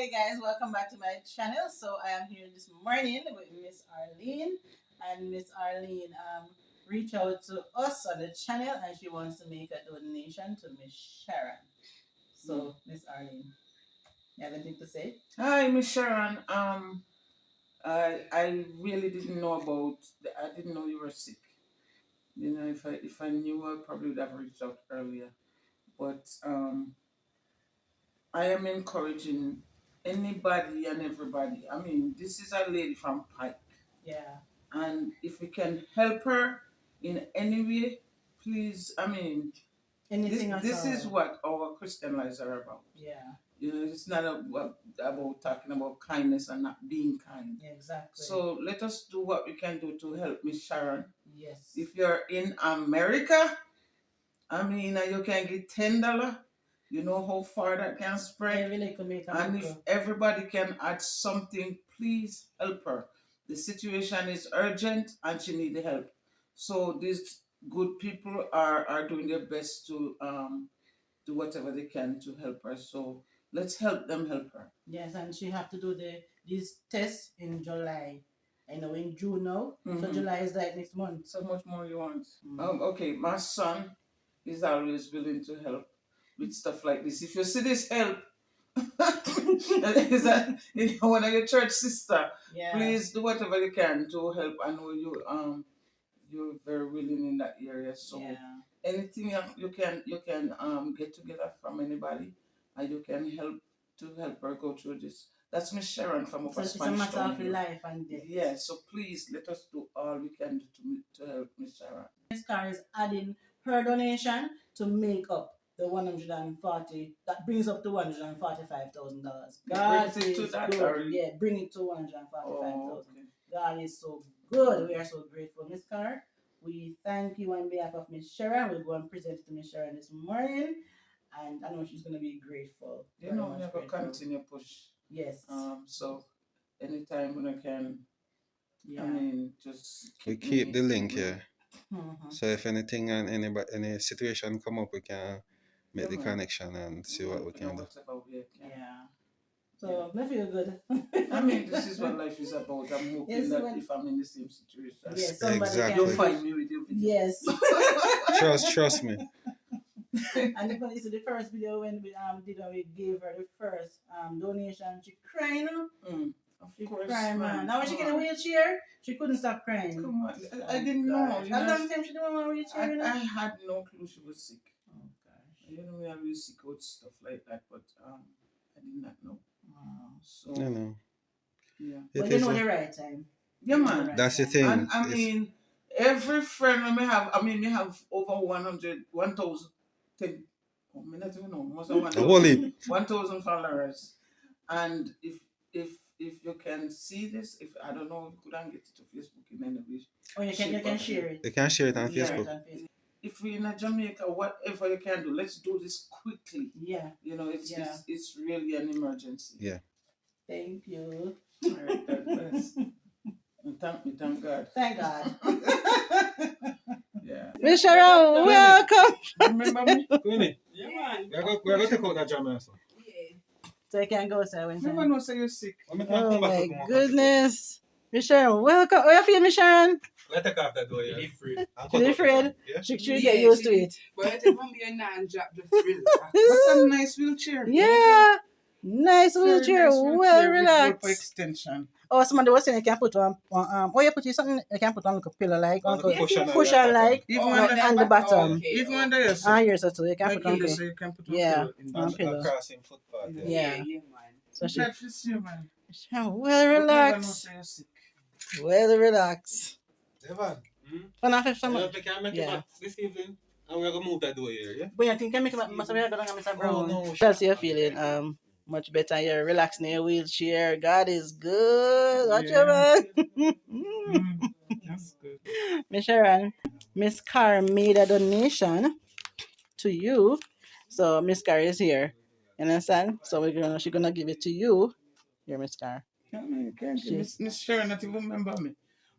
Hey guys, welcome back to my channel. So I am here this morning with Miss Arlene, and Miss Arlene reached out to us on the channel, and she wants to make a donation to Miss Sharon. So Miss Arlene, you have anything to say? Hi, Miss Sharon. I really didn't know I didn't know you were sick. You know, if I knew, I probably would have reached out earlier. But I am encouraging anybody and everybody. I mean, this is a lady from Pike, Yeah, and if we can help her in any way, please. I mean, anything at this all. is what our Christian lives are about. Yeah, You know, it's not about talking about kindness and not being kind. exactly. So let us do what we can do to help Miss Sharon. Yes. If you're in America, I mean, you can get $10. You know how far that can spread. Every little make a And little. if everybody can add something, please help her. The situation is urgent and she needs the help. So these good people are doing their best to do whatever they can to help her. So let's help them help her. Yes, and she have to do these tests in July. I know in June now. So Mhm. July is like next month. So much more you want. Mm. Okay, my son is always willing to help with stuff like this. If you see this help, is that one of your church sister? Yeah. Please do whatever you can to help. I know you're very willing in that area. So Yeah. anything you can get together from anybody, and you can help her go through this. That's Miss Sharon from So Upper it's a Spanish matter Town of here. life and death. Yeah, so please let us do all we can do to help Miss Sharon. Miss Carr is adding her donation to make up the 140. That brings up to $145,000. God Brings it to is that, good. or- Yeah, bring it to 145,000. Oh, okay. God is so good. We are so grateful, Miss Carr. We thank you on behalf of Miss Sharon. We'll go and present it to Miss Sharon this morning, and I know she's going to be grateful. You know, we have to continue push. Yes. So anytime when I can, Yeah. I mean, just We keep the link here. Mhm. So if anything and any situation come up, we can make the connection and see what we can do. Yeah. So I feel good. I mean, this is what life is about. I'm hoping Yes, that when- if I'm in the same situation, Yes, somebody Exactly. you'll can find me with your video. Yes. Trust me. And the funny is the first video when we we gave her the first donation, she crying. Of course, Crying, man. Now when she Come get in a on. wheelchair, she couldn't stop crying. Come on, I didn't know. Gosh. You How know, long time she didn't want a wheelchair? You know? I had no clue she was sick. Oh gosh. You know, we are really sick with stuff like that, but I did not know. Wow. So You know. yeah. But you know the right time. Yeah, man. That's the thing. And I mean, every friend we have, we have over 1,000, 10, oh, I not even know, must have 1,000 followers. And if you can see this, if I don't know, you couldn't get it to Facebook in any way. Oh, you can share it. They can share it on Yeah. Facebook. If we're in Jamaica, whatever you can do, let's do this quickly. Yeah. You know, it's really an emergency. Yeah. Thank you. All right, God bless. Thank God. Thank God. Yeah. Miss Sharon, welcome. Remember me? Go in it. Yeah, man. We're going to take out that jam also. So I can go, sir. Never know, say you're sick. Oh my goodness. Miss Sharon, welcome. How you feel, Miss Sharon? Let's take off that door, yeah. She's afraid. Yeah? She should get used to it. But it won't be a non-job, just relax. What's a nice wheelchair? Yeah. Nice wheelchair. Well For relaxed. extension. Oh, somebody was saying you can put on you put something you can put on like a pillow like on cushion like Even on the bottom. Even under your Here so you can put on pillow, so you can put on Yeah. pillow in On the pillow. Crossing footpath. Yeah. man. So she Glad to see you, man. well Never know, relaxed. say you're sick. Well relaxed. Evan, Fun off I someone. don't think I make it Yeah. back this evening. And we're going to move that door here, yeah? But you think you can make it must have done Mr. Brown. Oh, no. Chelsea, you're feeling much better. You're relaxing in your wheelchair. God is good. Watch your man. That's good. Miss Sharon, Miss Carr made a donation to you. So Miss Carr is here. You understand? So she's gonna give it to you. Here, Miss Carr. Can't Miss Sharon not even remember me.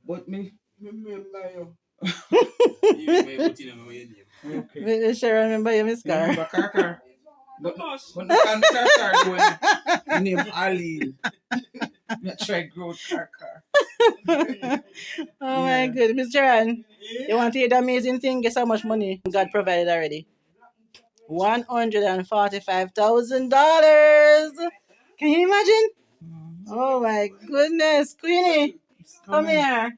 But me. Remember you. Okay. Miss Sharon, remember you, Miss Carr. Remember Carr? But when the can start doing name Arlene. Me try grow car. Oh my goodness, Miss Joanne, you want to hear the amazing thing? Guess how much money God provided already? $145,000. Can you imagine? Oh my goodness, Queenie, come here.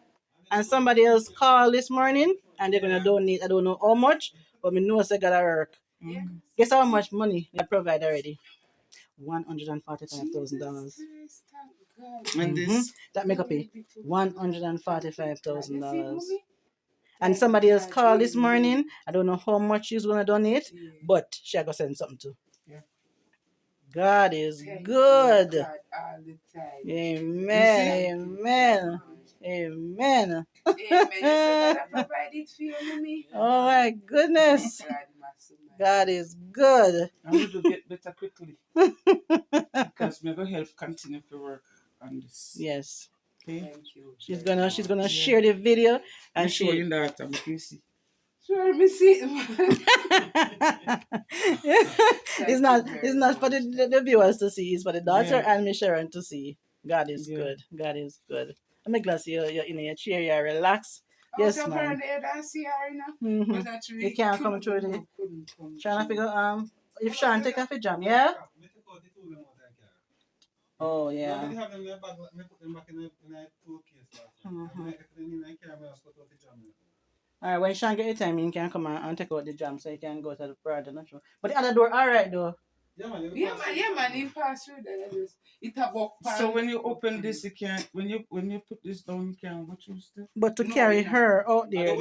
And somebody else called this morning and they're gonna donate. I don't know how much, but me know they gotta work. Guess how much money God provided already? $145,000. And this That make up it $145,000. And somebody else called this morning. I don't know how much she's gonna donate, but she gonna send something too. God is good. God all the time. Amen. Amen. Amen. Amen. You said God provided for you, mommy. Oh my goodness. God is good. I want to get better quickly. Because me go help continue to work on this. Yes. Okay. Thank you. She's gonna share the video and show she you that I'm see. Sure, me see. it's not for the viewers to see, it's for the daughter and Miss Sharon to see. God is good. God is good. I'm glad you're in your chair, you're relaxed. Yes, ma'am. You can't come through the trying to figure if Sean take off a jam, yeah? Oh yeah. Alright, when Sean get your time, you can come and take out the jam so you can go to the brother. Not sure. But the other door, alright though. Yeah, man, you pass through there. It a walk. So when you open this, you can't. When you put this down, you can't go through stuff. But to carry her out there,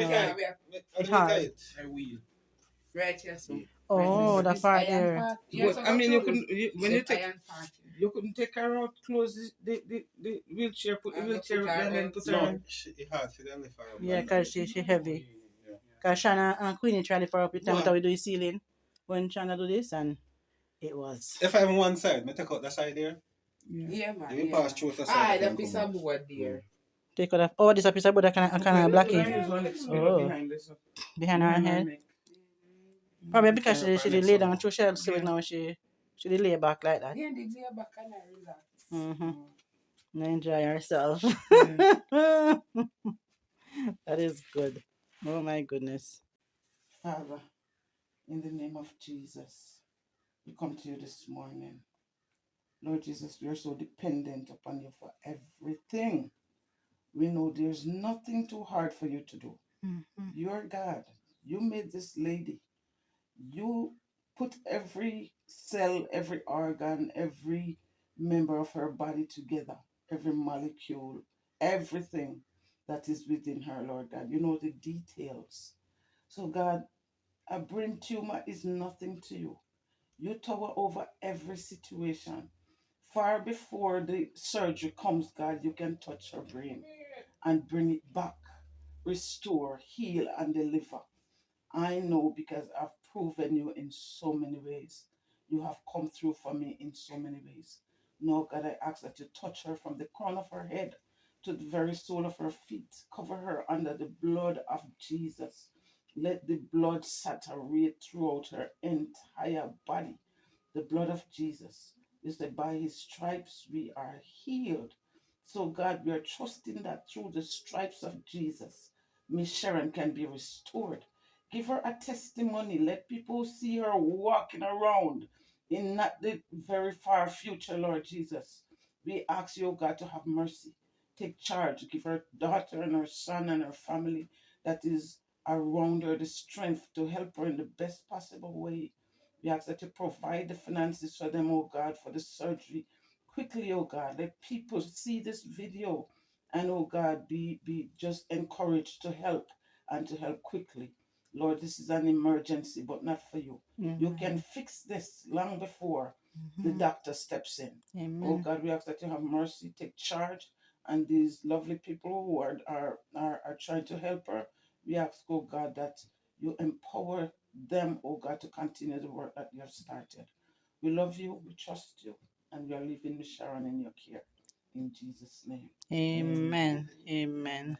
it's hard. I will. Right, yes. Oh, the part there. But, I mean, you couldn't. When you take, you couldn't take her out, close the wheelchair, put the wheelchair and then put her on. Yeah, because she heavy. Because Shana and Queenie tried it for up with time we do the ceiling. When Shana do this, and it was. If I'm one side, me take out the side there. Yeah, man. You pass through the side. The piece of board there. Take out. Oh, this a piece of board that can black it. Oh, Behind her head. Probably because she did lay down through shell, so now she did lay back like that. Yeah, they lay back and I relax. Enjoy herself. That is good. Oh my goodness. Father, in the name of Jesus, we come to you this morning. Lord Jesus, we are so dependent upon you for everything. We know there's nothing too hard for you to do. You're God. You made this lady. You put every cell, every organ, every member of her body together, every molecule, everything that is within her, Lord God. You know the details. So, God, a brain tumor is nothing to you. You tower over every situation. Far before the surgery comes, God, you can touch her brain and bring it back, restore, heal, and deliver. I know because I've proven you in so many ways. You have come through for me in so many ways. Now, God, I ask that you touch her from the crown of her head to the very sole of her feet. Cover her under the blood of Jesus. Let the blood saturate throughout her entire body. The blood of Jesus. You said, by his stripes we are healed. So, God, we are trusting that through the stripes of Jesus, Miss Sharon can be restored. Give her a testimony. Let people see her walking around in not the very far future, Lord Jesus. We ask you, God, to have mercy. Take charge. Give her daughter and her son and her family that is around her the strength to help her in the best possible way. We ask that you provide the finances for them, oh God, for the surgery. Quickly, oh God, let people see this video and, oh God, be just encouraged to help and to help quickly. Lord, this is an emergency, but not for you. You can fix this long before the doctor steps in. Oh God, we ask that you have mercy, take charge, and these lovely people who are trying to help her, we ask, oh God, that you empower them, oh God, to continue the work that you have started. We love you, we trust you, and we are leaving Miss Sharon in your care. In Jesus' name. Amen. Amen.